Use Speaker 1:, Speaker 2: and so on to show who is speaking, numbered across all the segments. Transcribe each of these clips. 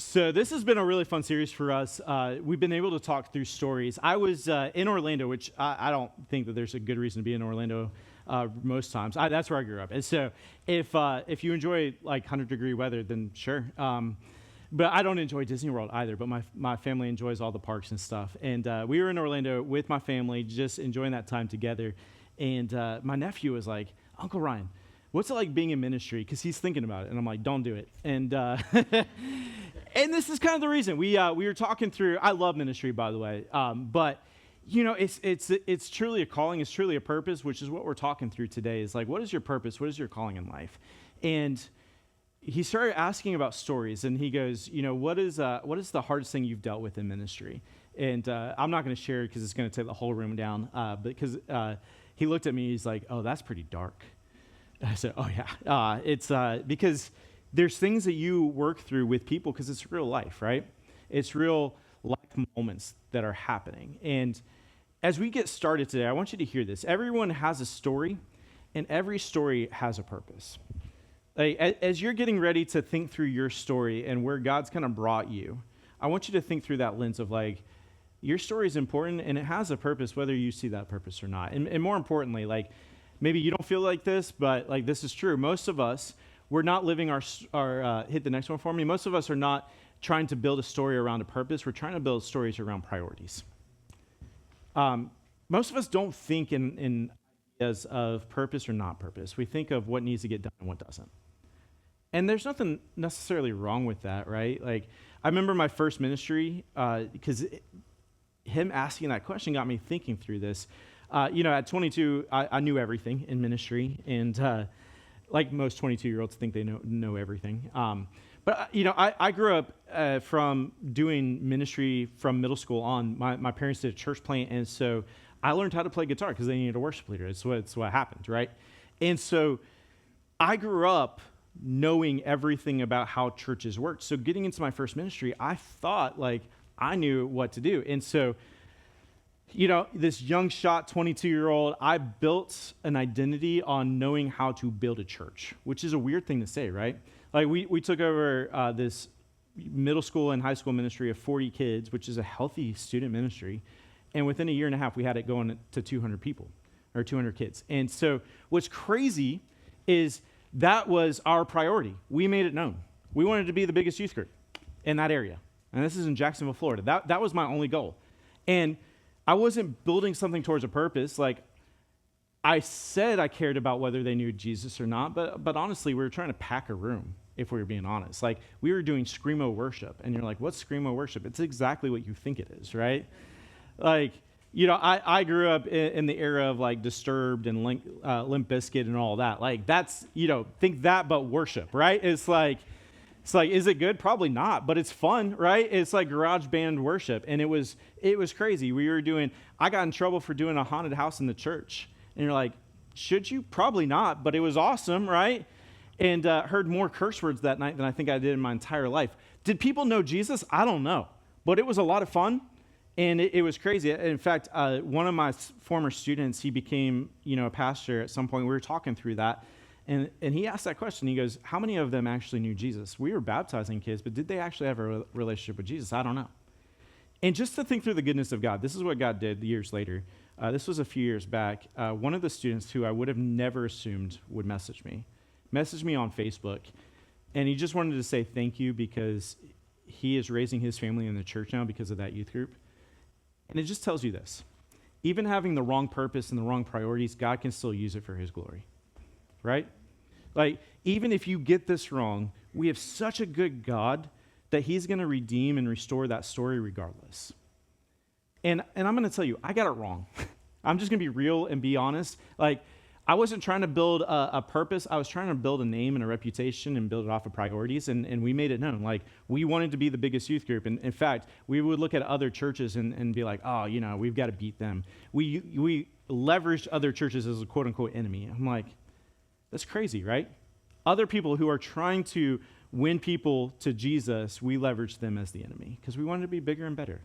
Speaker 1: So this has been a really fun series for us. We've been able to talk through stories. I was in Orlando, which I don't think that there's a good reason to be in Orlando most times. That's where I grew up. And so if you enjoy like 100-degree weather, then sure. But I don't enjoy Disney World either, but my family enjoys all the parks and stuff. And we were in Orlando with my family, just enjoying that time together. And my nephew was like, Uncle Ryan, what's it like being in ministry? Because he's thinking about it. And I'm like, don't do it. And and this is kind of the reason. We were talking through, I love ministry, by the way. But, you know, it's truly a calling. It's truly a purpose, which is what we're talking through today. Is like, what is your purpose? What is your calling in life? And he started asking about stories. And he goes, you know, what is the hardest thing you've dealt with in ministry? And I'm not going to share it because it's going to take the whole room down. Because he looked at me, he's like, oh, that's pretty dark. I said, oh, yeah. It's because there's things that you work through with people because it's real life, right? It's real life moments that are happening. And as we get started today, I want you to hear this. Everyone has a story, and every story has a purpose. Like, as you're getting ready to think through your story and where God's kind of brought you, I want you to think through that lens of like, your story is important, and it has a purpose, whether you see that purpose or not. And more importantly, like, maybe you don't feel like this, but like this is true. Most of us, we're not living our hit the next one for me. Most of us are not trying to build a story around a purpose. We're trying to build stories around priorities. Most of us don't think in ideas of purpose or not purpose. We think of what needs to get done and what doesn't. And there's nothing necessarily wrong with that, right? Like, I remember my first ministry, because him asking that question got me thinking through this. You know, at 22, I knew everything in ministry, and like most 22-year-olds think they know everything. But, you know, I grew up from doing ministry from middle school on. My parents did a church plant, and so I learned how to play guitar because they needed a worship leader. It's what happened, right? And so I grew up knowing everything about how churches worked. So getting into my first ministry, I thought, like, I knew what to do. And so, you know, this young shot 22-year-old, I built an identity on knowing how to build a church, which is a weird thing to say, right? Like, we took over this middle school and high school ministry of 40 kids, which is a healthy student ministry. And within a year and a half, we had it going to 200 people, or 200 kids. And so what's crazy is that was our priority. We made it known. We wanted to be the biggest youth group in that area. And this is in Jacksonville, Florida. That was my only goal. And I wasn't building something towards a purpose. Like, I said I cared about whether they knew Jesus or not, but honestly, we were trying to pack a room, if we were being honest. Like, we were doing screamo worship, and you're like, what's screamo worship? It's exactly what you think it is, right? Like, you know, I grew up in the era of, like, Disturbed and Limp Bizkit and all that. Like, that's, you know, think that but worship, right? It's like, is it good? Probably not, but it's fun, right? It's like garage band worship, and it was crazy. I got in trouble for doing a haunted house in the church, and you're like, should you? Probably not, but it was awesome, right? And heard more curse words that night than I think I did in my entire life. Did people know Jesus? I don't know, but it was a lot of fun, and it was crazy. In fact, one of my former students, he became, you know, a pastor at some point. We were talking through that. And he asked that question. He goes, how many of them actually knew Jesus? We were baptizing kids, but did they actually have a relationship with Jesus? I don't know. And just to think through the goodness of God, this is what God did years later. This was a few years back. One of the students who I would have never assumed would messaged me on Facebook. And he just wanted to say thank you because he is raising his family in the church now because of that youth group. And it just tells you this. Even having the wrong purpose and the wrong priorities, God can still use it for his glory. Right? Like, even if you get this wrong, we have such a good God that he's going to redeem and restore that story regardless. And I'm going to tell you, I got it wrong. I'm just going to be real and be honest. Like, I wasn't trying to build a purpose. I was trying to build a name and a reputation and build it off of priorities, and we made it known. Like, we wanted to be the biggest youth group. And in fact, we would look at other churches and be like, oh, you know, we've got to beat them. We leveraged other churches as a quote-unquote enemy. I'm like, that's crazy, right? Other people who are trying to win people to Jesus, we leverage them as the enemy because we wanted to be bigger and better.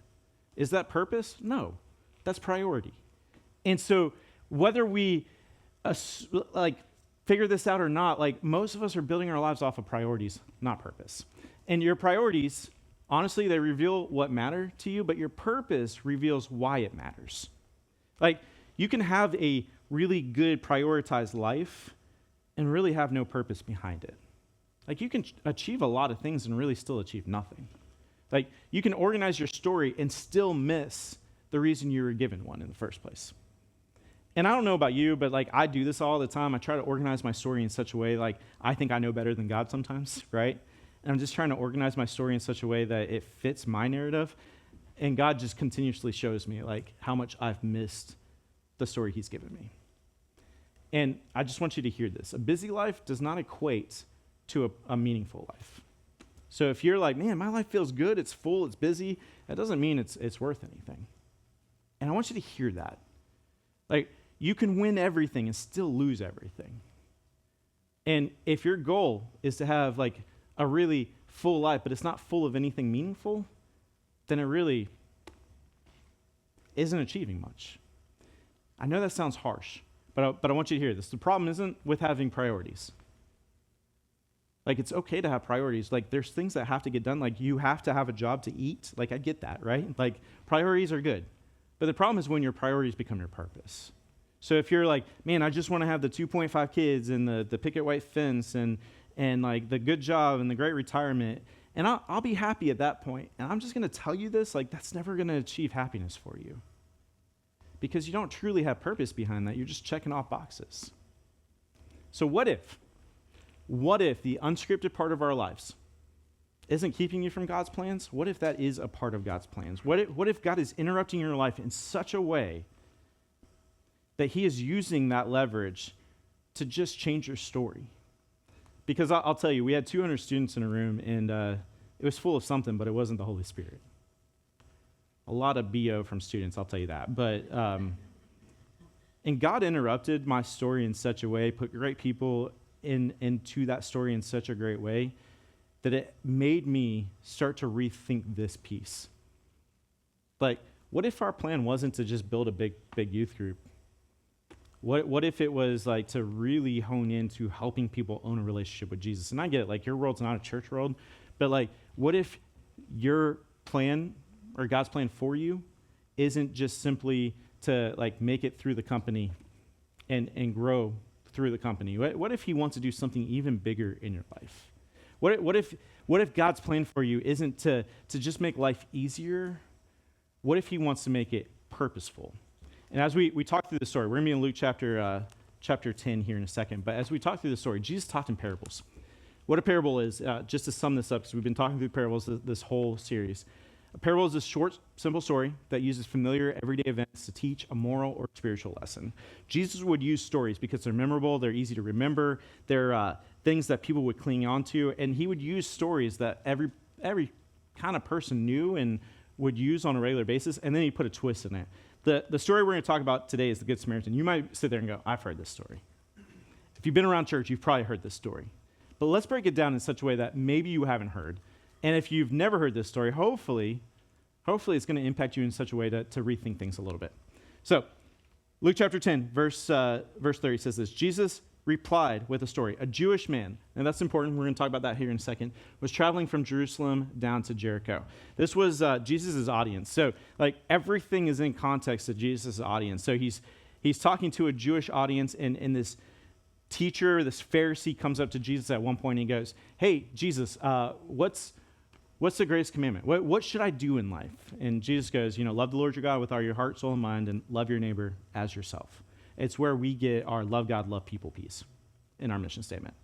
Speaker 1: Is that purpose? No, that's priority. And so whether we figure this out or not, like, most of us are building our lives off of priorities, not purpose. And your priorities Honestly, they reveal what matter to you, but your purpose reveals why it matters. Like, you can have a really good prioritized life and really have no purpose behind it. Like, you can achieve a lot of things and really still achieve nothing. Like, you can organize your story and still miss the reason you were given one in the first place. And I don't know about you, but like, I do this all the time. I try to organize my story in such a way, like, I think I know better than God sometimes, right? And I'm just trying to organize my story in such a way that it fits my narrative. And God just continuously shows me, like, how much I've missed the story he's given me. And I just want you to hear this. A busy life does not equate to a meaningful life. So if you're like, man, my life feels good, it's full, it's busy, that doesn't mean it's worth anything. And I want you to hear that. Like, you can win everything and still lose everything. And if your goal is to have like a really full life, but it's not full of anything meaningful, then it really isn't achieving much. I know that sounds harsh, but I want you to hear this. The problem isn't with having priorities. Like, it's okay to have priorities. Like, there's things that have to get done. Like, you have to have a job to eat. Like, I get that, right? Like, priorities are good. But the problem is when your priorities become your purpose. So if you're like, man, I just want to have the 2.5 kids and the picket white fence and like the good job and the great retirement, and I'll be happy at that point. And I'm just going to tell you this, like, that's never going to achieve happiness for you. Because you don't truly have purpose behind that. You're just checking off boxes. So what if the unscripted part of our lives isn't keeping you from God's plans? What if that is a part of God's plans? What if God is interrupting your life in such a way that he is using that leverage to just change your story? Because I'll tell you, we had 200 students in a room, and it was full of something, but it wasn't the Holy Spirit. A lot of BO from students, I'll tell you that. But and God interrupted my story in such a way, put great people into that story in such a great way, that it made me start to rethink this piece. Like, what if our plan wasn't to just build a big youth group? What if it was like to really hone into helping people own a relationship with Jesus? And I get it, like, your world's not a church world, but like, what if your plan or God's plan for you isn't just simply to like make it through the company and grow through the company? What if he wants to do something even bigger in your life? What if God's plan for you isn't to just make life easier? What if he wants to make it purposeful? And as we talk through the story, we're going to be in Luke chapter 10 here in a second, but as we talk through the story, Jesus talked in parables. What a parable is, just to sum this up, because we've been talking through parables this whole series. A parable is a short, simple story that uses familiar, everyday events to teach a moral or spiritual lesson. Jesus would use stories because they're memorable, they're easy to remember, they're things that people would cling on to, and he would use stories that every kind of person knew and would use on a regular basis, and then he put a twist in it. The story we're going to talk about today is the Good Samaritan. You might sit there and go, I've heard this story. If you've been around church, you've probably heard this story. But let's break it down in such a way that maybe you haven't heard. And if you've never heard this story, hopefully it's going to impact you in such a way to rethink things a little bit. So, Luke chapter 10, verse 30 says this: Jesus replied with a story. A Jewish man, and that's important, we're going to talk about that here in a second, was traveling from Jerusalem down to Jericho. This was Jesus' audience. So, like, everything is in context to Jesus' audience. So he's talking to a Jewish audience, and this teacher, this Pharisee, comes up to Jesus at one point and he goes, hey, Jesus, what's the greatest commandment? What should I do in life? And Jesus goes, love the Lord your God with all your heart, soul, and mind, and love your neighbor as yourself. It's where we get our love God, love people piece in our mission statement.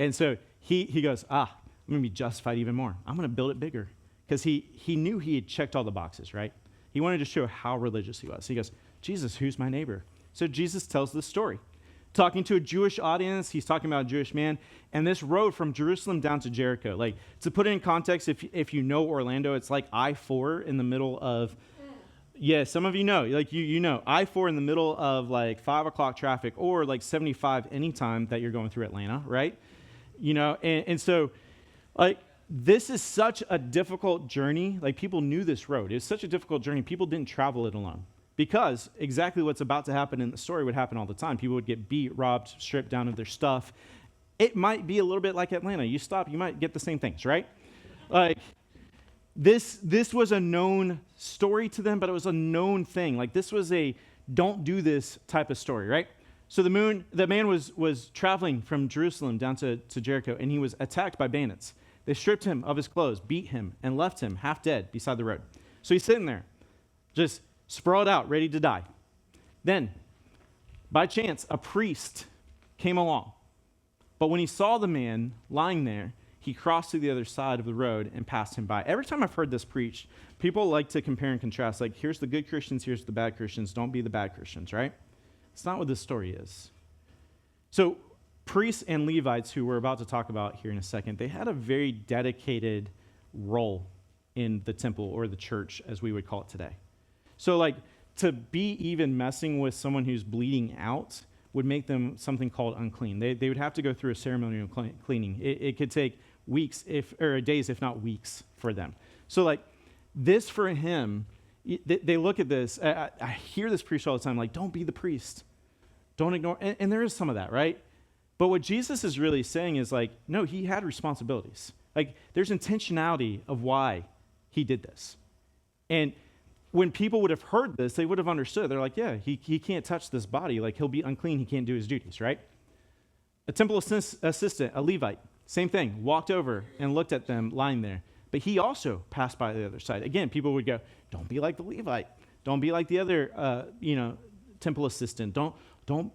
Speaker 1: And so he goes, I'm going to be justified even more. I'm going to build it bigger. Because he knew he had checked all the boxes, right? He wanted to show how religious he was. He goes, Jesus, who's my neighbor? So Jesus tells this story. Talking to a Jewish audience, he's talking about a Jewish man, and this road from Jerusalem down to Jericho. Like, to put it in context, if you know Orlando, it's like I-4 in the middle of, some of you know, like you know, I-4 in the middle of like 5 o'clock traffic, or like 75 anytime that you're going through Atlanta, right? And so, like, this is such a difficult journey. Like, people knew this road. It's such a difficult journey. People didn't travel it alone. Because exactly what's about to happen in the story would happen all the time. People would get beat, robbed, stripped down of their stuff. It might be a little bit like Atlanta. You stop, you might get the same things, right? Like, This was a known story to them, but it was a known thing. Like this was a don't do this type of story, right? So the man was traveling from Jerusalem down to Jericho, and he was attacked by bandits. They stripped him of his clothes, beat him, and left him half dead beside the road. So he's sitting there, just sprawled out, ready to die. Then, by chance, a priest came along. But when he saw the man lying there, he crossed to the other side of the road and passed him by. Every time I've heard this preached, people like to compare and contrast. Like, here's the good Christians, here's the bad Christians. Don't be the bad Christians, right? It's not what this story is. So priests and Levites, who we're about to talk about here in a second, they had a very dedicated role in the temple or the church, as we would call it today. So like to be even messing with someone who's bleeding out would make them something called unclean. They would have to go through a ceremonial cleaning. It could take weeks, or days, if not weeks, for them. So like this for him, they look at this. I hear this preached all the time, like, don't be the priest. Don't ignore, and there is some of that, right? But what Jesus is really saying is like, no, he had responsibilities. Like there's intentionality of why he did this. And when people would have heard this, they would have understood. They're like, yeah, he can't touch this body. Like he'll be unclean. He can't do his duties, right? A temple assistant, a Levite, same thing, walked over and looked at them lying there. But he also passed by the other side. Again, people would go, don't be like the Levite. Don't be like the other, temple assistant. Don't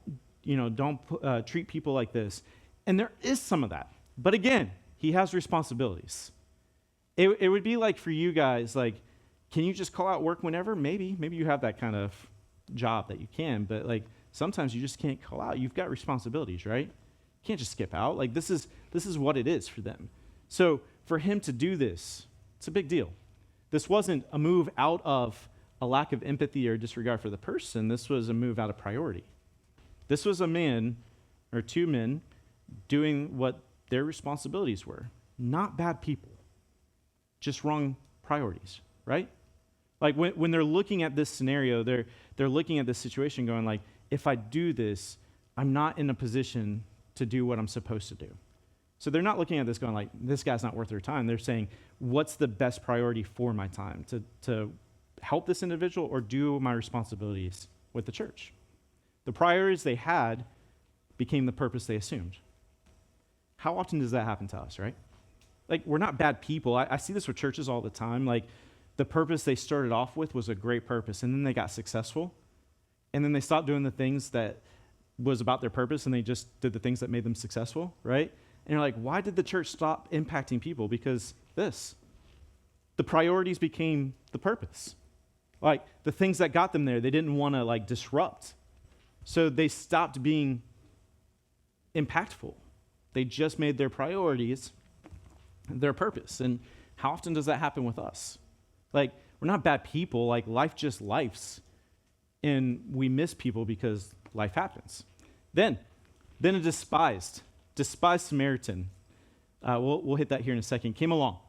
Speaker 1: treat people like this. And there is some of that. But again, he has responsibilities. It would be like for you guys, like, can you just call out work whenever? Maybe you have that kind of job that you can, but like sometimes you just can't call out. You've got responsibilities, right? You can't just skip out. Like this is what it is for them. So for him to do this, it's a big deal. This wasn't a move out of a lack of empathy or disregard for the person. This was a move out of priority. This was a man or two men doing what their responsibilities were. Not bad people, just wrong priorities, right? Like when they're looking at this scenario, they're looking at this situation going like, if I do this, I'm not in a position to do what I'm supposed to do. So they're not looking at this going like, this guy's not worth their time. They're saying, what's the best priority for my time? To help this individual or do my responsibilities with the church? The priorities they had became the purpose they assumed. How often does that happen to us, right? Like, we're not bad people. I see this with churches all the time. Like, the purpose they started off with was a great purpose, and then they got successful, and then they stopped doing the things that was about their purpose, and they just did the things that made them successful, right? And you're like, why did the church stop impacting people? Because the priorities became the purpose. Like, the things that got them there, they didn't want to, like, disrupt. So they stopped being impactful. They just made their priorities their purpose. And how often does that happen with us? Like, we're not bad people. Like, life just lifes. And we miss people because life happens. Then a despised Samaritan, we'll hit that here in a second, came along.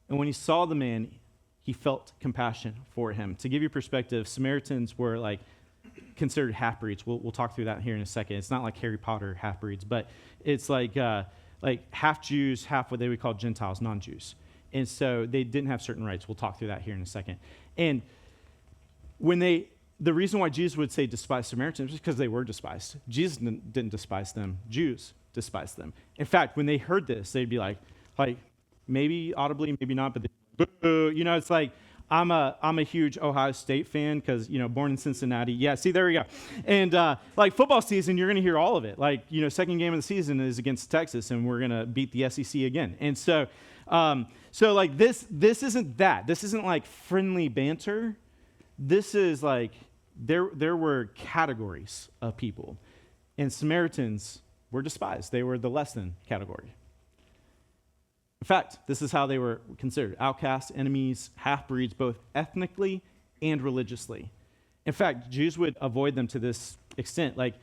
Speaker 1: And when he saw the man, he felt compassion for him. To give you perspective, Samaritans were like considered half-breeds. We'll talk through that here in a second. It's not like Harry Potter half-breeds, but it's like half Jews, half what they would call Gentiles, non-Jews. And so they didn't have certain rights. We'll talk through that here in a second. And the reason why Jesus would say despise Samaritans is because they were despised. Jesus didn't despise them. Jews despised them. In fact, when they heard this, they'd be like maybe audibly, maybe not, but boo. It's like, I'm a huge Ohio State fan because, born in Cincinnati. Yeah, see, there we go. And like football season, you're going to hear all of it. Like, second game of the season is against Texas, and we're going to beat the SEC again. And so like this isn't that. This isn't like friendly banter. This is like there were categories of people, and Samaritans were despised. They were the less than category. In fact, this is how they were considered: outcasts, enemies, half-breeds, both ethnically and religiously. In fact, Jews would avoid them to this extent. Like,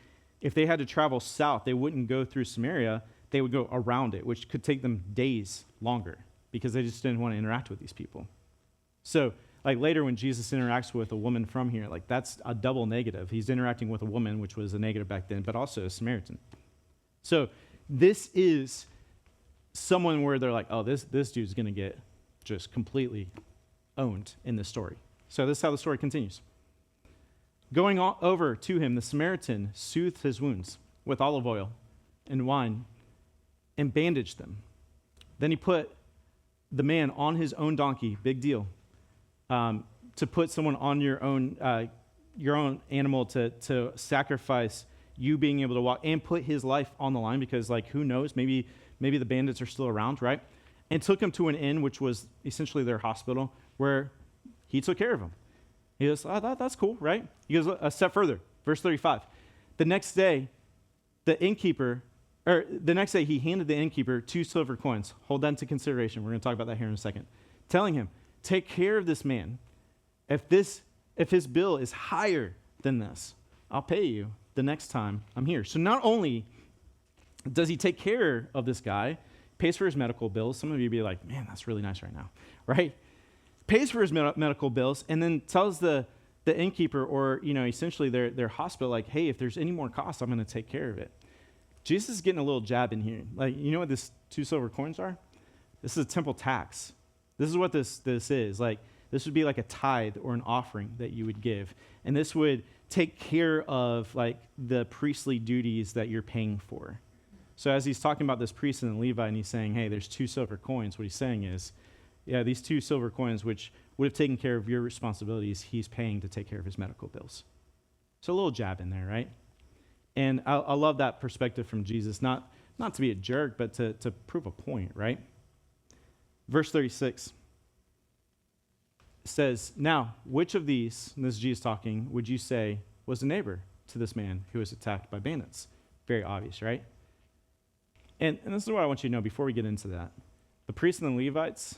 Speaker 1: if they had to travel south, they wouldn't go through Samaria. They would go around it, which could take them days longer because they just didn't want to interact with these people. So, like, later when Jesus interacts with a woman from here, like, that's a double negative. He's interacting with a woman, which was a negative back then, but also a Samaritan. So this is someone where they're like, oh, this dude's going to get just completely owned in this story. So this is how the story continues. Going over to him, the Samaritan soothed his wounds with olive oil and wine and bandaged them. Then he put the man on his own donkey, big deal, to put someone on your own animal to sacrifice you being able to walk and put his life on the line because, like, who knows, maybe the bandits are still around, right? And took him to an inn, which was essentially their hospital, where he took care of him. He goes, that's cool, right? He goes a step further, verse 35. The next day, he handed the innkeeper 2 silver coins. Hold that into consideration. We're going to talk about that here in a second. Telling him, take care of this man. If his bill is higher than this, I'll pay you the next time I'm here. So not only does he take care of this guy, pays for his medical bills. Some of you be like, man, that's really nice right now, right? Pays for his medical bills and then tells the innkeeper or, essentially their hospital, like, hey, if there's any more costs, I'm going to take care of it. Jesus is getting a little jab in here. Like, you know what this 2 silver coins are? This is a temple tax. This is what this is. Like, this would be like a tithe or an offering that you would give. And this would take care of, like, the priestly duties that you're paying for. So as he's talking about this priest and the Levite, and he's saying, hey, there's 2 silver coins, what he's saying is, yeah, these 2 silver coins, which would have taken care of your responsibilities, he's paying to take care of his medical bills. So a little jab in there, right? And I love that perspective from Jesus, not to be a jerk, but to prove a point, right? Verse 36 says, now, which of these, and this is Jesus talking, would you say was a neighbor to this man who was attacked by bandits? Very obvious, right? And this is what I want you to know before we get into that. The priests and the Levites,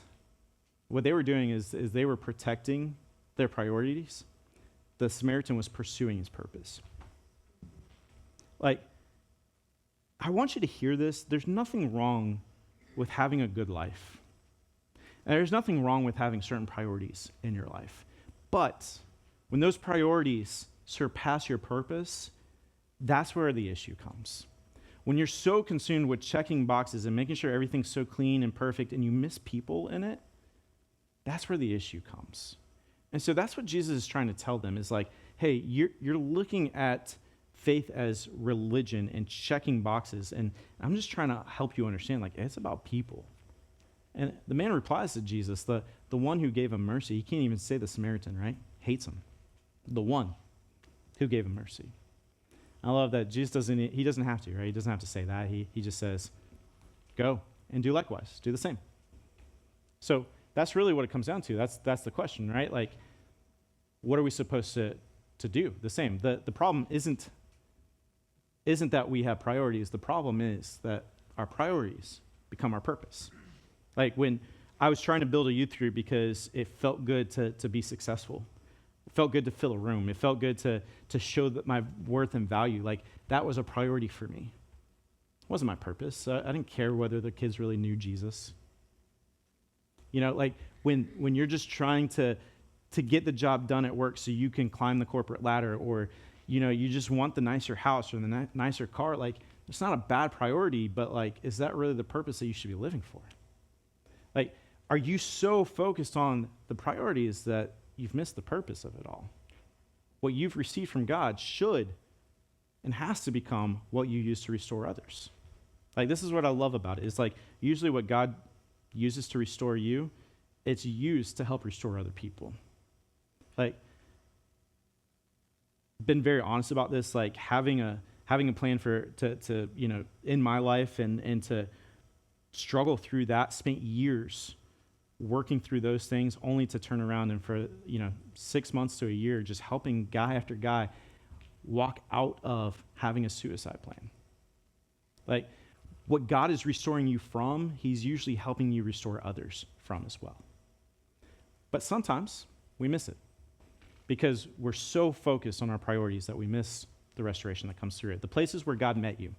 Speaker 1: what they were doing is they were protecting their priorities. The Samaritan was pursuing his purpose. Like, I want you to hear this. There's nothing wrong with having a good life. And there's nothing wrong with having certain priorities in your life. But when those priorities surpass your purpose, that's where the issue comes. When you're so consumed with checking boxes and making sure everything's so clean and perfect and you miss people in it, that's where the issue comes. And so that's what Jesus is trying to tell them is like, hey, you're looking at faith as religion and checking boxes, and I'm just trying to help you understand, like, it's about people. And the man replies to Jesus, the one who gave him mercy. He can't even say the Samaritan, right? Hates him. The one who gave him mercy. I love that Jesus doesn't have to, right? He doesn't have to say that. He just says, go and do likewise. Do the same. So that's really what it comes down to. That's the question, right? Like, what are we supposed to do? The same. The problem isn't that we have priorities. The problem is that our priorities become our purpose. Like when I was trying to build a youth group because it felt good to be successful. It felt good to fill a room. It felt good to show that my worth and value. Like that was a priority for me. It wasn't my purpose. I didn't care whether the kids really knew Jesus. Like when you're just trying to get the job done at work so you can climb the corporate ladder, or you just want the nicer house or the nicer car, like it's not a bad priority, but like, is that really the purpose that you should be living for? Like, are you so focused on the priorities that you've missed the purpose of it all? What you've received from God should and has to become what you use to restore others. Like, this is what I love about it. It's like, usually what God uses to restore you, it's used to help restore other people. Like, been very honest about this, like having a plan to in my life and to struggle through that, spent years working through those things only to turn around and for 6 months to a year just helping guy after guy walk out of having a suicide plan. Like, what God is restoring you from, he's usually helping you restore others from as well. But sometimes we miss it because we're so focused on our priorities that we miss the restoration that comes through it. The places where God met you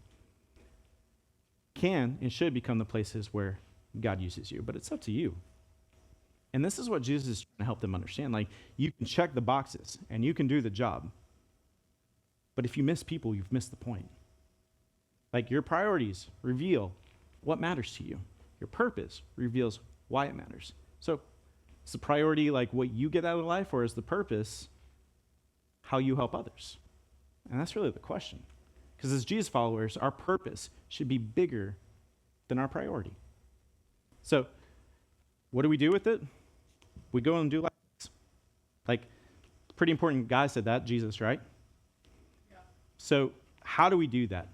Speaker 1: can and should become the places where God uses you, but it's up to you. And this is what Jesus is trying to help them understand. Like, you can check the boxes and you can do the job, but if you miss people, you've missed the point. Like, your priorities reveal what matters to you. Your purpose reveals why it matters. So is the priority like what you get out of life, or is the purpose how you help others? And that's really the question. Because as Jesus followers, our purpose should be bigger than our priority. So what do we do with it? We go and do like this. Like, pretty important guy said that, Jesus, right? Yeah. So how do we do that?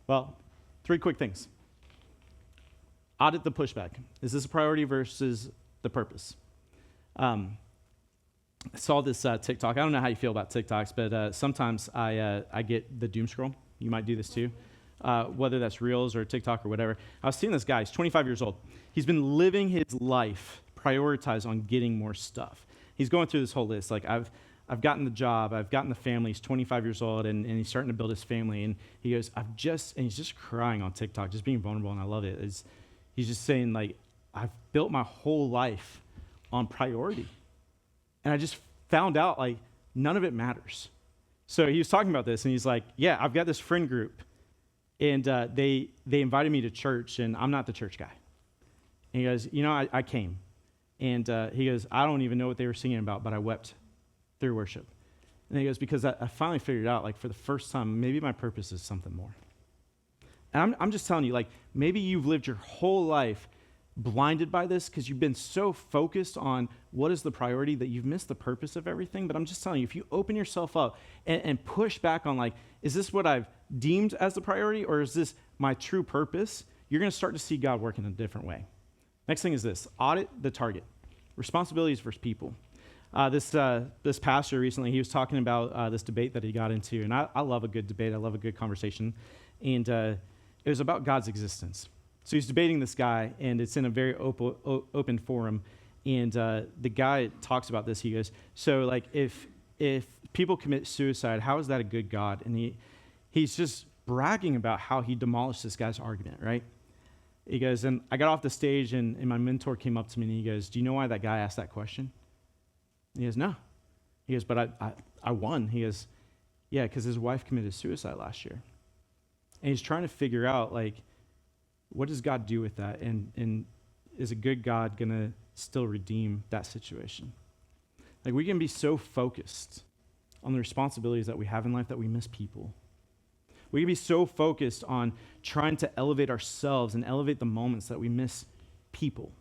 Speaker 1: Well, 3 quick things. Audit the pushback. Is this a priority versus the purpose? I saw this TikTok. I don't know how you feel about TikToks, but sometimes I get the doom scroll. You might do this too, whether that's Reels or TikTok or whatever. I was seeing this guy. He's 25 years old. He's been living his life prioritized on getting more stuff. He's going through this whole list. Like, I've gotten the job. I've gotten the family. He's 25 years old, and he's starting to build his family. And he goes, and he's just crying on TikTok, just being vulnerable, and I love it. He's just saying, like, I've built my whole life on priority. And I just found out, like, none of it matters. So he was talking about this, and he's like, yeah, I've got this friend group, and they invited me to church, and I'm not the church guy. And he goes, I came. And he goes, I don't even know what they were singing about, but I wept through worship. And he goes, because I finally figured out, like, for the first time, maybe my purpose is something more. And I'm just telling you, like, maybe you've lived your whole life blinded by this because you've been so focused on what is the priority that you've missed the purpose of everything. But I'm just telling you, if you open yourself up and push back on, like, is this what I've deemed as the priority, or is this my true purpose? You're going to start to see God work in a different way. Next thing is this: audit the target. Responsibilities versus people. This pastor recently, he was talking about this debate that he got into, and I love a good debate. I love a good conversation. And it was about God's existence. So he's debating this guy, and it's in a very open forum. And the guy talks about this. He goes, so, like, if people commit suicide, how is that a good God? And he's just bragging about how he demolished this guy's argument, right? He goes, and I got off the stage, and my mentor came up to me, and he goes, do you know why that guy asked that question? And he goes, no. He goes, but I won. He goes, yeah, because his wife committed suicide last year. And he's trying to figure out, like, what does God do with that? And is a good God going to still redeem that situation? Like, we can be so focused on the responsibilities that we have in life that we miss people. We can be so focused on trying to elevate ourselves and elevate the moments that we miss people.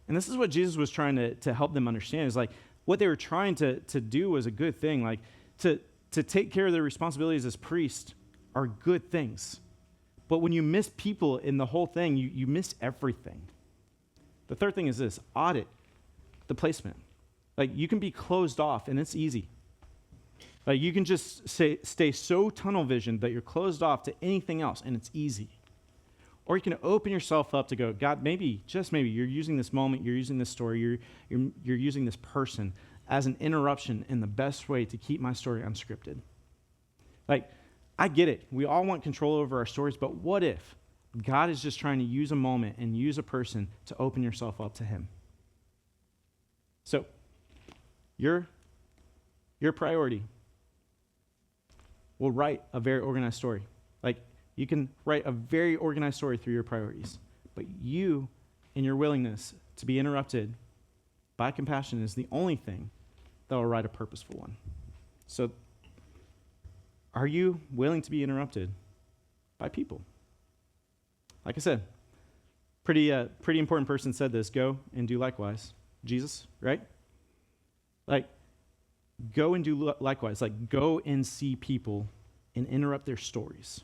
Speaker 1: And this is what Jesus was trying to help them understand, is like what they were trying to do was a good thing. Like to take care of their responsibilities as priests are good things. But when you miss people in the whole thing, you miss everything. The third thing is this: audit the placement. Like, you can be closed off, and it's easy. Like, you can just stay so tunnel visioned that you're closed off to anything else, and it's easy. Or you can open yourself up to go, God, maybe, just maybe, you're using this moment, you're using this story, you're using this person as an interruption in the best way to keep my story unscripted. Like, I get it. We all want control over our stories, but what if God is just trying to use a moment and use a person to open yourself up to him? So, your priority will write a very organized story. Like, you can write a very organized story through your priorities, but you and your willingness to be interrupted by compassion is the only thing that will write a purposeful one. So, are you willing to be interrupted by people? Like I said, pretty important person said this: go and do likewise. Jesus, right? Like, go and do likewise. Like, go and see people and interrupt their stories.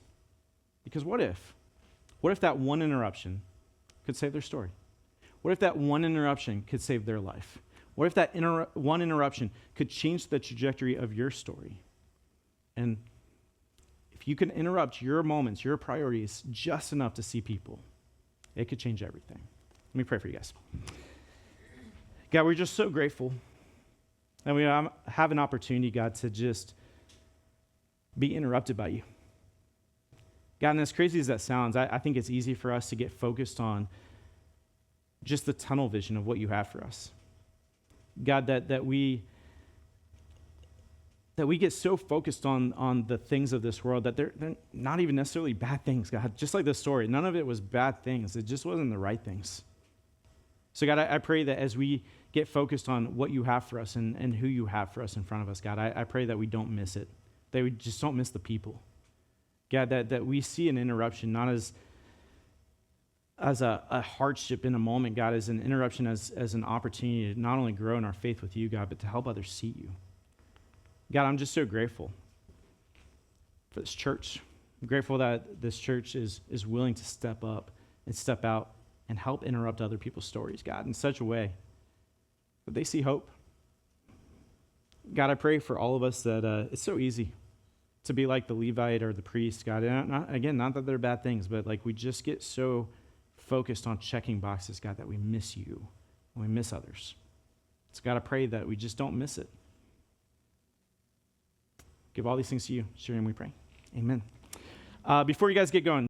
Speaker 1: Because what if that one interruption could save their story? What if that one interruption could save their life? What if that one interruption could change the trajectory of your story? And if you can interrupt your moments, your priorities, just enough to see people, it could change everything. Let me pray for you guys. God, we're just so grateful that we have an opportunity, God, to just be interrupted by you. God, and as crazy as that sounds, I think it's easy for us to get focused on just the tunnel vision of what you have for us. God, that we get so focused on the things of this world that they're not even necessarily bad things, God. Just like this story, none of it was bad things. It just wasn't the right things. So God, I pray that as we get focused on what you have for us and who you have for us in front of us, God, I pray that we don't miss it, that we just don't miss the people. God, that we see an interruption not as a hardship in a moment, God, as an interruption, as an opportunity to not only grow in our faith with you, God, but to help others see you. God, I'm just so grateful for this church. I'm grateful that this church is willing to step up and step out and help interrupt other people's stories, God, in such a way that they see hope. God, I pray for all of us that it's so easy to be like the Levite or the priest, God. And not that they're bad things, but like we just get so focused on checking boxes, God, that we miss you and we miss others. So God, I pray that we just don't miss it. Give all these things to you. In your name we pray. Amen. Before you guys get going,